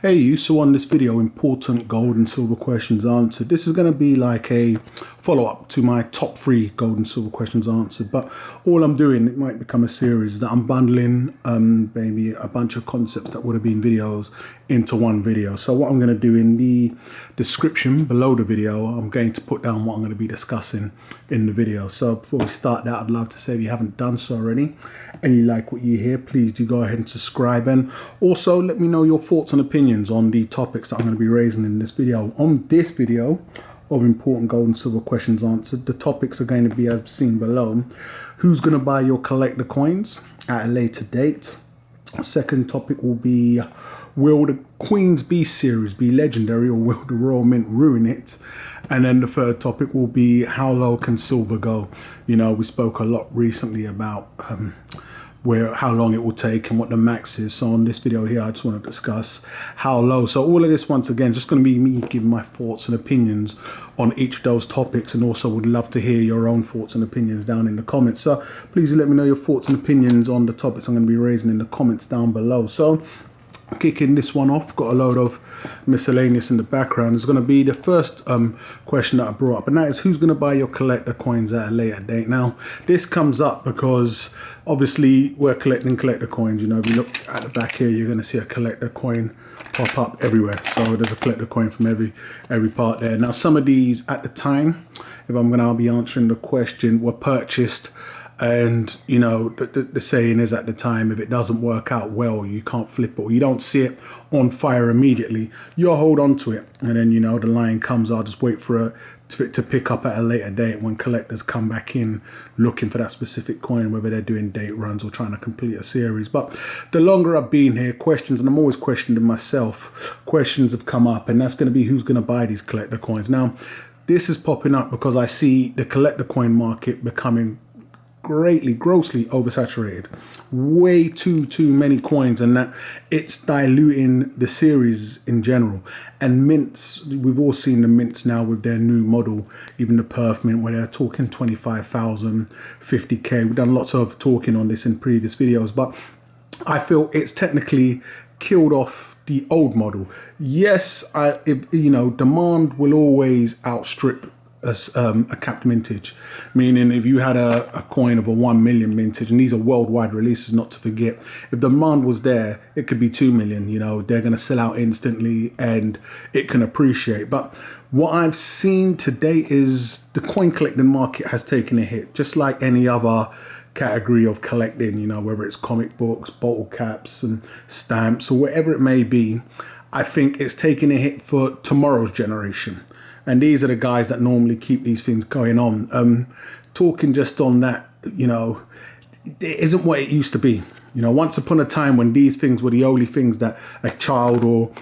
Hey you, so on this video, important gold and silver questions answered. This is going to be like a follow-up to my top 3 gold and silver questions answered, but all I'm doing, it might become a series, is that I'm bundling maybe a bunch of concepts that would have been videos into one video. So what I'm going to do in the description below the video, I'm going to put down what I'm going to be discussing in the video. So before we start that, I'd love to say, if you haven't done so already and you like what you hear, please do go ahead and subscribe, and also let me know your thoughts and opinions on the topics that I'm going to be raising in this video. On this video of important gold and silver questions answered, the topics are going to be as seen below. Who's going to buy your collector coins at a later date? Second topic will be, will the Queen's Beast series be legendary, or will the Royal Mint ruin it? And then the third topic will be, how low can silver go? You know, we spoke a lot recently about how long it will take and what the max is. So on this video here, I just want to discuss how low. So all of this, once again, just going to be me giving my thoughts and opinions on each of those topics, and also would love to hear your own thoughts and opinions down in the comments. So please do let me know your thoughts and opinions on the topics I'm going to be raising in the comments down below. So kicking this one off, got a load of miscellaneous in the background. Is going to be the first question that I brought up, and that is, who's going to buy your collector coins at a later date? Now this comes up because obviously we're collecting collector coins. You know, if you look at the back here, you're going to see a collector coin pop up everywhere. So there's a collector coin from every part there. Now some of these at the time, if I'm going to be answering the question, were purchased. And, you know, the saying is, at the time, if it doesn't work out well, you can't flip it, or you don't see it on fire immediately, you'll hold on to it. And then, you know, the line comes, I'll just wait for it to pick up at a later date when collectors come back in looking for that specific coin, whether they're doing date runs or trying to complete a series. But the longer I've been here, questions, and I'm always questioning myself, questions have come up, and that's going to be, who's going to buy these collector coins? Now, this is popping up because I see the collector coin market becoming grossly oversaturated. Way too many coins, and that it's diluting the series in general. And mints, we've all seen the mints now with their new model, even the Perth mint, where they're talking 25,000, 50k. We've done lots of talking on this in previous videos, but I feel it's technically killed off the old model. Yes, you know, demand will always outstrip a capped mintage, meaning if you had a coin of a 1 million mintage, and these are worldwide releases, not to forget, if demand was there, it could be 2 million. You know, they're going to sell out instantly and it can appreciate. But what I've seen today is the coin collecting market has taken a hit, just like any other category of collecting, you know, whether it's comic books, bottle caps and stamps, or whatever it may be. I think it's taking a hit for tomorrow's generation. And these are the guys that normally keep these things going on. Talking just on that, you know, it isn't what it used to be. You know, once upon a time when these things were the only things that a child or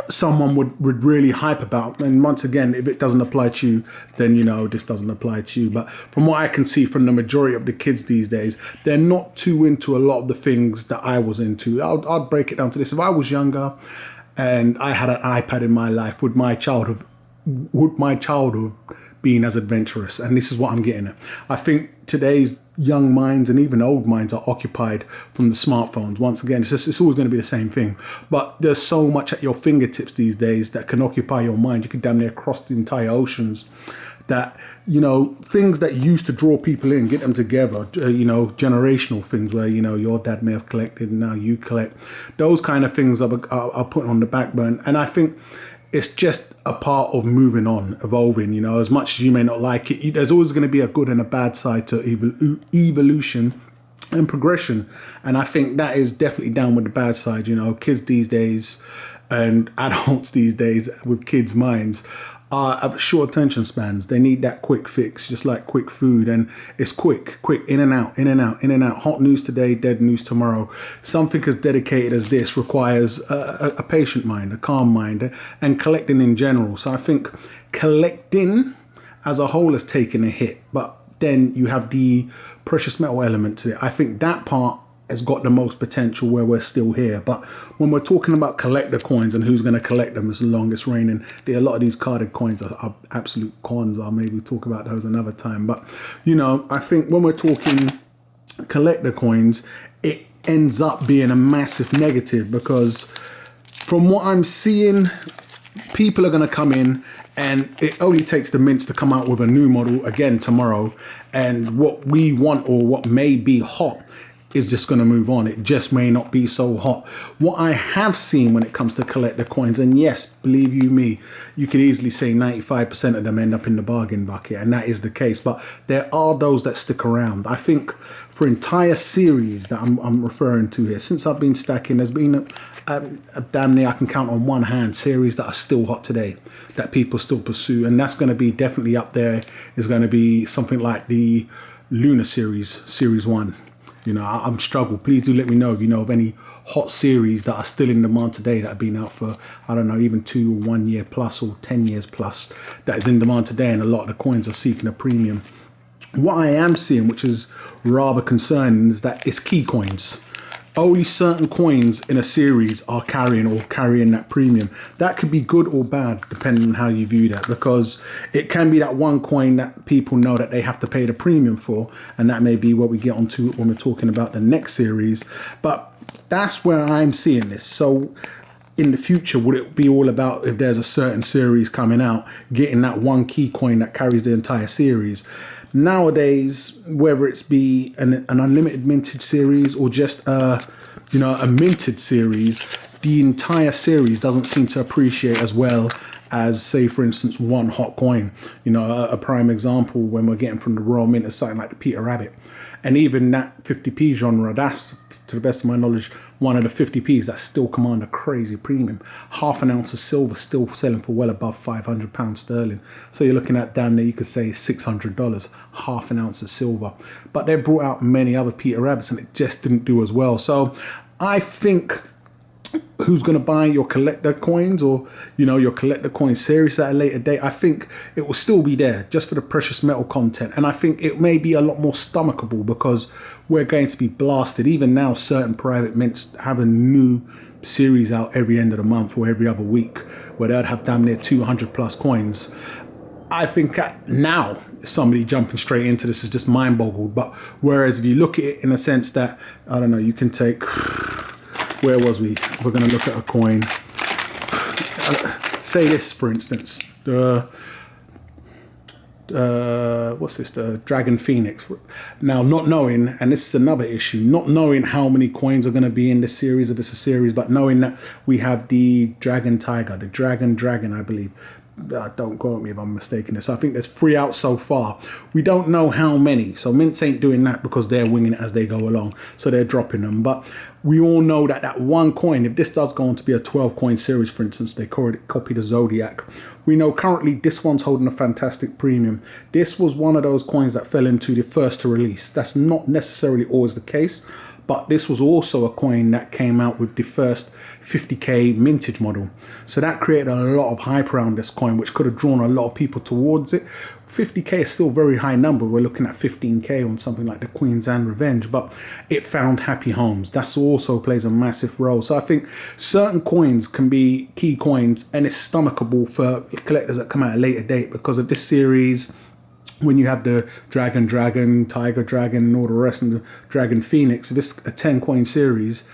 someone would really hype about. And once again, if it doesn't apply to you, then, you know, this doesn't apply to you. But from what I can see from the majority of the kids these days, they're not too into a lot of the things that I was into. I'll break it down to this. If I was younger and I had an iPad in my life, would my childhood being as adventurous? And this is what I'm getting at. I think today's young minds and even old minds are occupied from the smartphones. Once again, it's always going to be the same thing, but there's so much at your fingertips these days that can occupy your mind. You could damn near cross the entire oceans. That, you know, things that used to draw people in, get them together, you know, generational things where, you know, your dad may have collected and now you collect, those kind of things are put on the back burner. And I think it's just a part of moving on, evolving. You know, as much as you may not like it, there's always going to be a good and a bad side to evolution and progression. And I think that is definitely down with the bad side. You know, kids these days and adults these days with kids' minds have short attention spans. They need that quick fix, just like quick food. And it's quick, in and out, in and out, in and out. Hot news today, dead news tomorrow. Something as dedicated as this requires a patient mind, a calm mind, and collecting in general. So I think collecting as a whole has taken a hit, but then you have the precious metal element to it. I think that part has got the most potential where we're still here. But when we're talking about collector coins and who's going to collect them as long as raining, a lot of these carded coins are absolute cons. I'll maybe talk about those another time. But, you know, I think when we're talking collector coins, it ends up being a massive negative, because from what I'm seeing, people are going to come in, and it only takes the mints to come out with a new model again tomorrow. And what we want, or what may be hot, is just going to move on. It just may not be so hot. What I have seen when it comes to collector coins, and yes, believe you me, you could easily say 95% of them end up in the bargain bucket, and that is the case. But there are those that stick around. I think for entire series that I'm referring to here, since I've been stacking, there's been a damn near, I can count on one hand, series that are still hot today, that people still pursue. And that's going to be definitely up there. Is going to be something like the Lunar series, series 1. You know, I'm struggling. Please do let me know if you know of any hot series that are still in demand today, that have been out for, I don't know, even 2 or 1 year plus, or 10 years plus, that is in demand today, and a lot of the coins are seeking a premium. What I am seeing, which is rather concerning, is that it's key coins. Only certain coins in a series are carrying that premium. That could be good or bad depending on how you view that, because it can be that one coin that people know that they have to pay the premium for, and that may be what we get onto when we're talking about the next series. But that's where I'm seeing this. So in the future, would it be all about, if there's a certain series coming out, getting that one key coin that carries the entire series? Nowadays, whether it's be an unlimited mintage series, or just a minted series, the entire series doesn't seem to appreciate as well as, say, for instance, one hot coin. You know, a prime example when we're getting from the Royal Mint is something like the Peter Rabbit. And even that 50p genre, that's, to the best of my knowledge, one of the 50p's that still command a crazy premium. Half an ounce of silver still selling for well above £500 sterling. So you're looking at, damn near, you could say $600, half an ounce of silver. But they brought out many other Peter Rabbits, and it just didn't do as well. So I think, who's going to buy your collector coins, or your collector coin series at a later date, I think it will still be there just for the precious metal content. And I think it may be a lot more stomachable, because we're going to be blasted. Even now, certain private mints have a new series out every end of the month or every other week, where they'd have damn near 200 plus coins. I think now somebody jumping straight into this is just mind boggled. But whereas if you look at it in a sense that, I don't know, you can take, where was we? We're going to look at a coin. Say this, for instance, what's this? The Dragon Phoenix. Now, not knowing, and this is another issue, not knowing how many coins are going to be in this series, if it's a series, but knowing that we have the Dragon Tiger, the Dragon, I believe. Don't quote me if I'm mistaken this. I think there's 3 out so far. We don't know how many. So Mints ain't doing that because they're winging it as they go along. So they're dropping them. But we all know that that one coin, if this does go on to be a 12 coin series, for instance, they copy the Zodiac. We know currently this one's holding a fantastic premium. This was one of those coins that fell into the first to release. That's not necessarily always the case. But this was also a coin that came out with the first 50k mintage model. So that created a lot of hype around this coin, which could have drawn a lot of people towards it. 50k is still a very high number. We're looking at 15k on something like the Queen's and Revenge, but it found happy homes. That also plays a massive role. So I think certain coins can be key coins, and it's stomachable for collectors that come at a later date, because of this series. When you have the Dragon, Tiger Dragon, and all the rest, and the Dragon Phoenix, if it's a 10 coin series,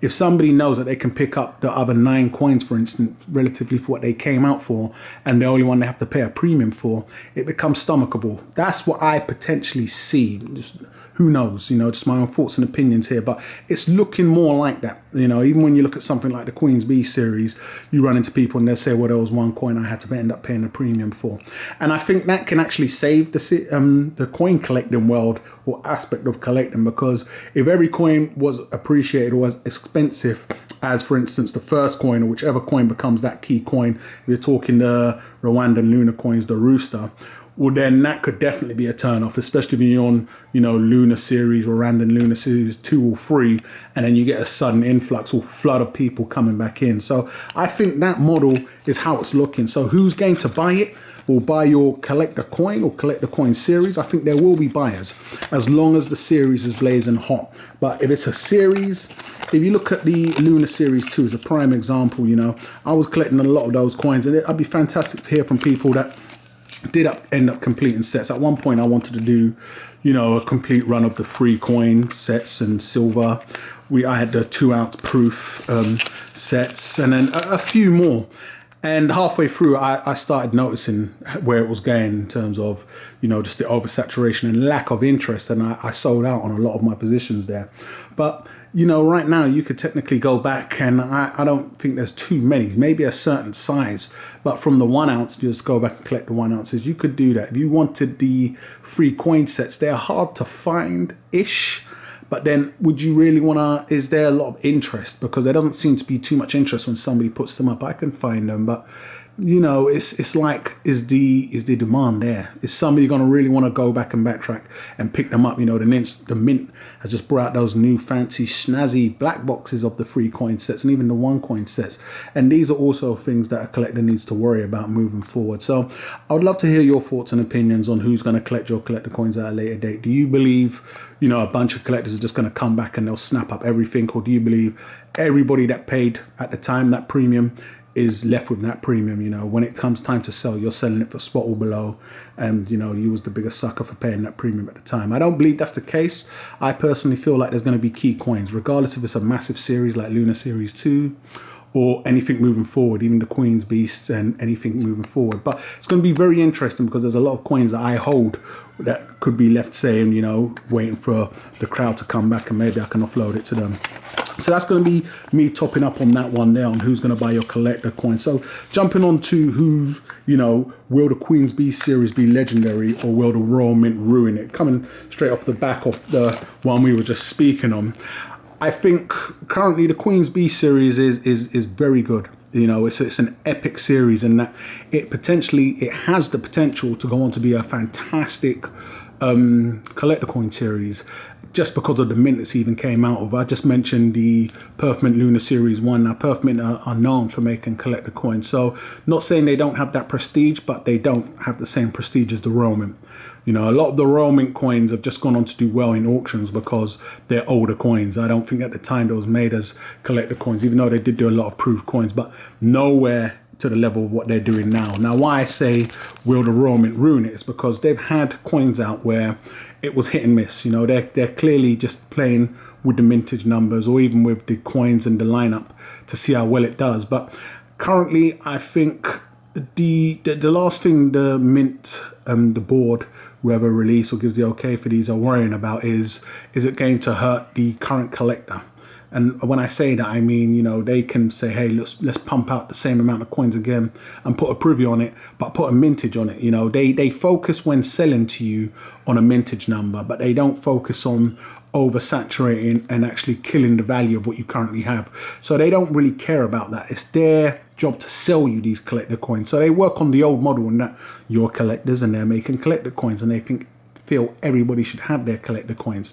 if somebody knows that they can pick up the other 9 coins, for instance, relatively for what they came out for, and the only one they have to pay a premium for, it becomes stomachable. That's what I potentially see. Just, who knows, just my own thoughts and opinions here, but it's looking more like that. Even when you look at something like the Queen's B series, you run into people and they say, well, there was one coin I had to end up paying a premium for. And I think that can actually save the coin collecting world, or aspect of collecting, because if every coin was appreciated or was expensive as, for instance, the first coin, or whichever coin becomes that key coin, if you're talking the Rwandan lunar coins, the Rooster, well, then that could definitely be a turn-off, especially when you're on, Lunar Series or Random Lunar Series 2 or 3, and then you get a sudden influx or flood of people coming back in. So I think that model is how it's looking. So who's going to buy it, or buy your collector coin or collector coin series? I think there will be buyers, as long as the series is blazing hot. But if it's a series, if you look at the Lunar Series 2 as a prime example, I was collecting a lot of those coins, and it'd be fantastic to hear from people that did end up completing sets. At one point I wanted to do, a complete run of the 3 coin sets and silver. I had the 2 ounce proof sets, and then a few more. And halfway through, I started noticing where it was going in terms of, just the oversaturation and lack of interest. And I sold out on a lot of my positions there. But, right now you could technically go back, and I don't think there's too many, maybe a certain size. But from the 1 ounce, you just go back and collect the 1 ounces. You could do that. If you wanted the free coin sets, they're hard to find-ish. But then would you really want to, is there a lot of interest? Because there doesn't seem to be too much interest when somebody puts them up. I can find them, but it's like, is the demand there? Is somebody going to really want to go back and backtrack and pick them up? The Mint has just brought out those new fancy snazzy black boxes of the free coin sets and even the 1 coin sets. And these are also things that a collector needs to worry about moving forward. So I would love to hear your thoughts and opinions on who's going to collect your collector coins at a later date. Do you believe, a bunch of collectors are just going to come back and they'll snap up everything? Or do you believe everybody that paid at the time that premium is left with that premium? When it comes time to sell, you're selling it for spot or below, and you was the biggest sucker for paying that premium at the time. I don't believe that's the case. I personally feel like there's going to be key coins, regardless if it's a massive series like Lunar Series 2 or anything moving forward, even the Queen's Beasts and anything moving forward. But it's going to be very interesting because there's a lot of coins that I hold that could be left saying, waiting for the crowd to come back and maybe I can offload it to them. So that's going to be me topping up on that one there on who's going to buy your collector coin. So jumping on to who, will the Queen's Beast series be legendary or will the Royal Mint ruin it? Coming straight off the back of the one we were just speaking on. I think currently the Queen's Beast series is very good. It's an epic series, and that it has the potential to go on to be a fantastic collector coin series just because of the mint it's even came out of. I just mentioned the Perth Mint Lunar Series 1. Now, Perth Mint are known for making collector coins. So not saying they don't have that prestige, but they don't have the same prestige as the Royal Mint. A lot of the Royal Mint coins have just gone on to do well in auctions because they're older coins. I don't think at the time they was made as collector coins, even though they did do a lot of proved coins, but nowhere to the level of what they're doing now. Now, why I say will the Royal Mint ruin it is because they've had coins out where it was hit and miss. They're clearly just playing with the mintage numbers or even with the coins and the lineup to see how well it does. But currently, I think the last thing the Mint, the board, whoever release or gives the okay for these are worrying about is it going to hurt the current collector? And when I say that, I mean, they can say, hey, let's pump out the same amount of coins again and put a privy on it, but put a mintage on it. They focus when selling to you on a mintage number, but they don't focus on oversaturating and actually killing the value of what you currently have. So they don't really care about that. It's their job to sell you these collector coins. So they work on the old model in that you're collectors and they're making collector coins, and they feel everybody should have their collector coins.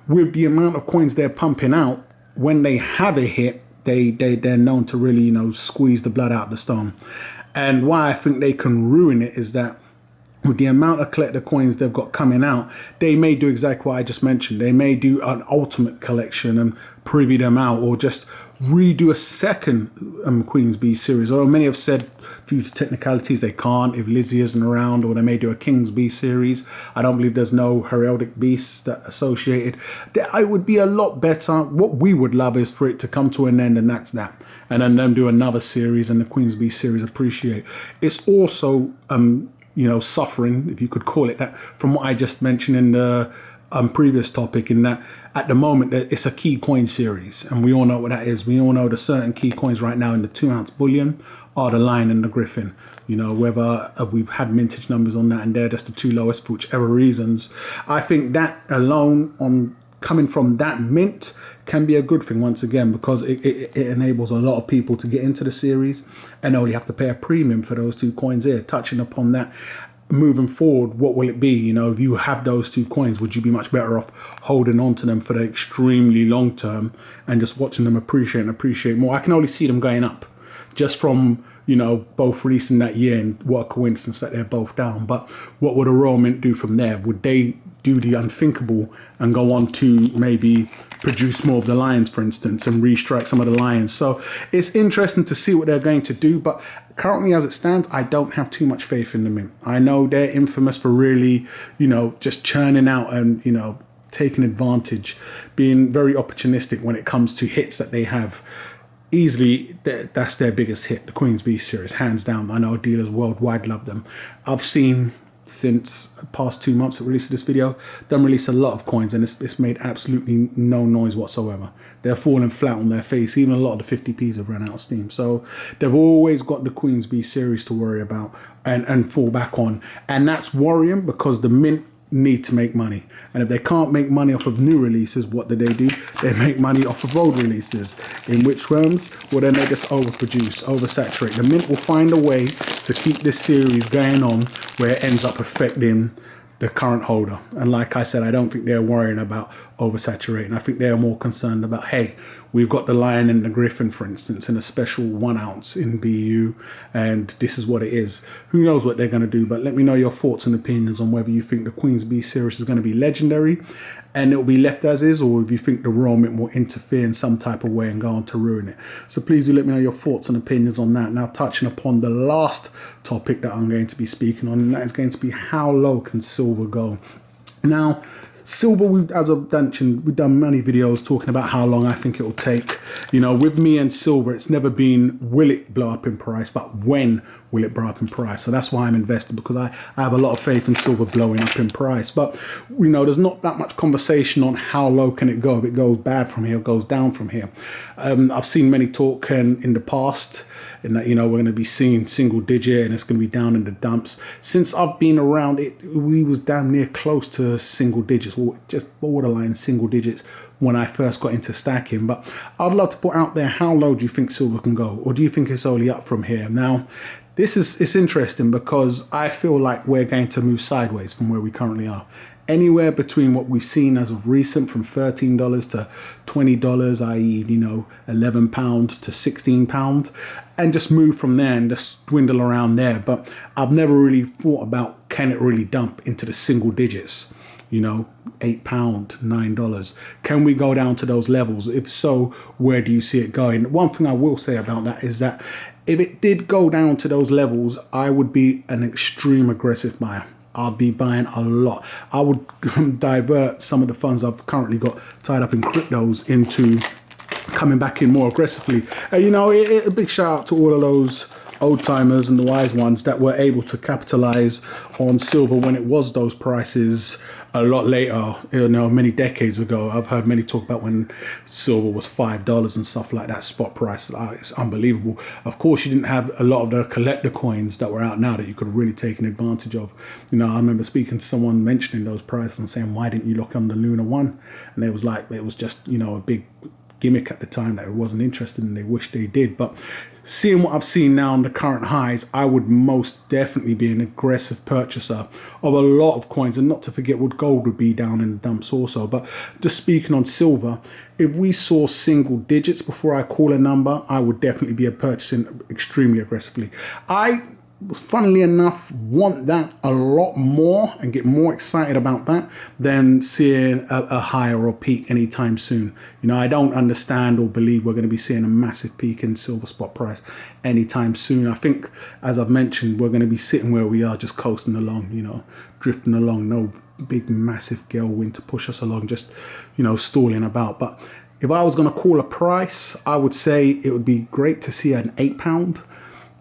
With the amount of coins they're pumping out, when they have a hit, they're known to really, squeeze the blood out of the stone. And why I think they can ruin it is that with the amount of collector coins they've got coming out, they may do exactly what I just mentioned. They may do an ultimate collection and privy them out, or just redo a second Queen's Beast series. Although many have said due to technicalities they can't if Lizzie isn't around, or they may do a King's Beast series. I don't believe there's no heraldic beasts that associated. It would be a lot better. What we would love is for it to come to an end, and that's that. And then them do another series and the Queen's Beast series appreciate. It's also suffering, if you could call it that, from what I just mentioned in the previous topic, in that at the moment it's a key coin series, and we all know what that is. We all know the certain key coins right now in the 2 ounce bullion are the Lion and the Griffin. Whether we've had mintage numbers on that and they're just the two lowest for whichever reasons. I think that alone, on coming from that mint, can be a good thing once again, because it enables a lot of people to get into the series and only have to pay a premium for those two coins here. Touching upon that, moving forward, what will it be? If you have those two coins, would you be much better off holding on to them for the extremely long term and just watching them appreciate more? I can only see them going up just from both releasing that year, and what a coincidence that they're both down. But what would a Royal Mint do from there? Would they do the unthinkable and go on to maybe produce more of the Lions, for instance, and restrike some of the Lions? So it's interesting to see what they're going to do, but currently as it stands, I don't have too much faith in the Mint. I know they're infamous for really, just churning out and, taking advantage, being very opportunistic when it comes to hits that they have. easily that's their biggest hit, the Queen's B series, hands down. I know dealers worldwide love them. I've seen since the past 2 months of release of this video, them release a lot of coins, and it's made absolutely no noise whatsoever. They're falling flat on their face. Even a lot of the 50p's have run out of steam. So they've always got the Queen's B series to worry about and fall back on. And that's worrying because the mint need to make money, and if they can't make money off of new releases, what do? They make money off of old releases. In which terms? Well, then they just overproduce, oversaturate. The mint will find a way to keep this series going on where it ends up affecting the current holder. And like I said, I don't think they're worrying about oversaturating. I think they're more concerned about, hey, we've got the Lion and the Griffin, for instance, in a special 1 ounce in BU, and this is what it is. Who knows what they're going to do? But let me know your thoughts and opinions on whether you think the Queen's B series is going to be legendary and it will be left as is, or if you think the Royal Mint will interfere in some type of way and go on to ruin it. So please do let me know your thoughts and opinions on that. Now, touching upon the last topic that I'm going to be speaking on, and that is going to be how low can silver go. Now, silver, as I've mentioned, we've done many videos talking about how long I think it will take. You know, with me and silver, it's never been will it blow up in price, but when will it blow up in price? So that's why I'm invested, because I have a lot of faith in silver blowing up in price. But, you know, there's not that much conversation on how low can it go. If it goes bad from here, it goes down from here. I've seen many talk in the past, and that, you know, we're going to be seeing single digit and it's going to be down in the dumps. Since I've been around it, we was damn near close to single digits, or just borderline single digits when I first got into stacking. But I'd love to put out there, how low do you think silver can go? Or do you think it's only up from here? Now, it's interesting because I feel like we're going to move sideways from where we currently are. Anywhere between what we've seen as of recent, from $13 to $20, i.e., you know, £11 to £16, and just move from there and just dwindle around there. But I've never really thought about, can it really dump into the single digits? You know, £8, $9. Can we go down to those levels? If so, where do you see it going? One thing I will say about that is that if it did go down to those levels, I would be an extreme aggressive buyer. I'll be buying a lot. I would divert some of the funds I've currently got tied up in cryptos into coming back in more aggressively. You know, a big shout out to all of those old timers and the wise ones that were able to capitalize on silver when it was those prices a lot later, you know, many decades ago. I've heard many talk about when silver was $5 and stuff like that, spot price. It's unbelievable. Of course, you didn't have a lot of the collector coins that were out now that you could really take an advantage of. You know, I remember speaking to someone mentioning those prices and saying, why didn't you lock on the Luna One? And it was like, it was just, you know, a big gimmick at the time that I wasn't interested in. They wish they did. But seeing what I've seen now on the current highs, I would most definitely be an aggressive purchaser of a lot of coins, and not to forget what gold would be down in the dumps also. But just speaking on silver, if we saw single digits before I call a number, I would definitely be purchasing extremely aggressively. I, funnily enough, want that a lot more and get more excited about that than seeing a high or a peak anytime soon. You know, I don't understand or believe we're going to be seeing a massive peak in silver spot price anytime soon. I think, as I've mentioned, we're going to be sitting where we are, just coasting along, you know, drifting along. No big massive gale wind to push us along, just, you know, stalling about. But if I was going to call a price, I would say it would be great to see an £8,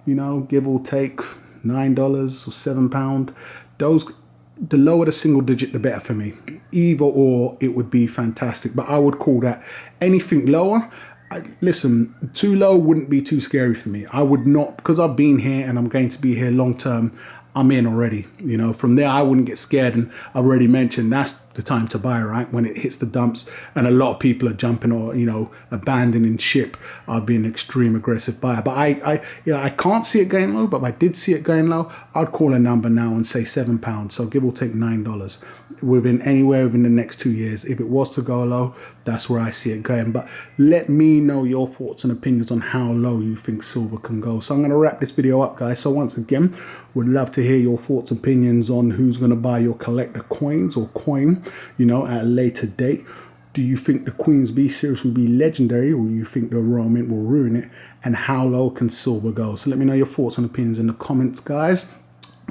you know, give or take $9 or £7. Those, the lower the single digit, the better for me. Either or, it would be fantastic. But I would call that anything lower. Listen, too low wouldn't be too scary for me. I would not, because I've been here and I'm going to be here long term. I'm in already. You know, from there I wouldn't get scared, and I've already mentioned that's the time to buy, right? When it hits the dumps and a lot of people are jumping or, you know, abandoning ship, I'll be an extreme aggressive buyer. But I can't see it going low, but if I did see it going low, I'd call a number now and say £7. So give or take $9 anywhere within the next 2 years. If it was to go low, that's where I see it going. But let me know your thoughts and opinions on how low you think silver can go. So I'm going to wrap this video up, guys. So once again, would love to hear your thoughts and opinions on who's going to buy your collector coins or coin, you know, at a later date. Do you think the Queen's B series will be legendary, or you think the Royal Mint will ruin it? And how low can silver go? So let me know your thoughts and opinions in the comments, guys.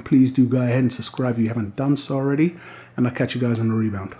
Please do go ahead and subscribe if you haven't done so already, and I'll catch you guys on the rebound.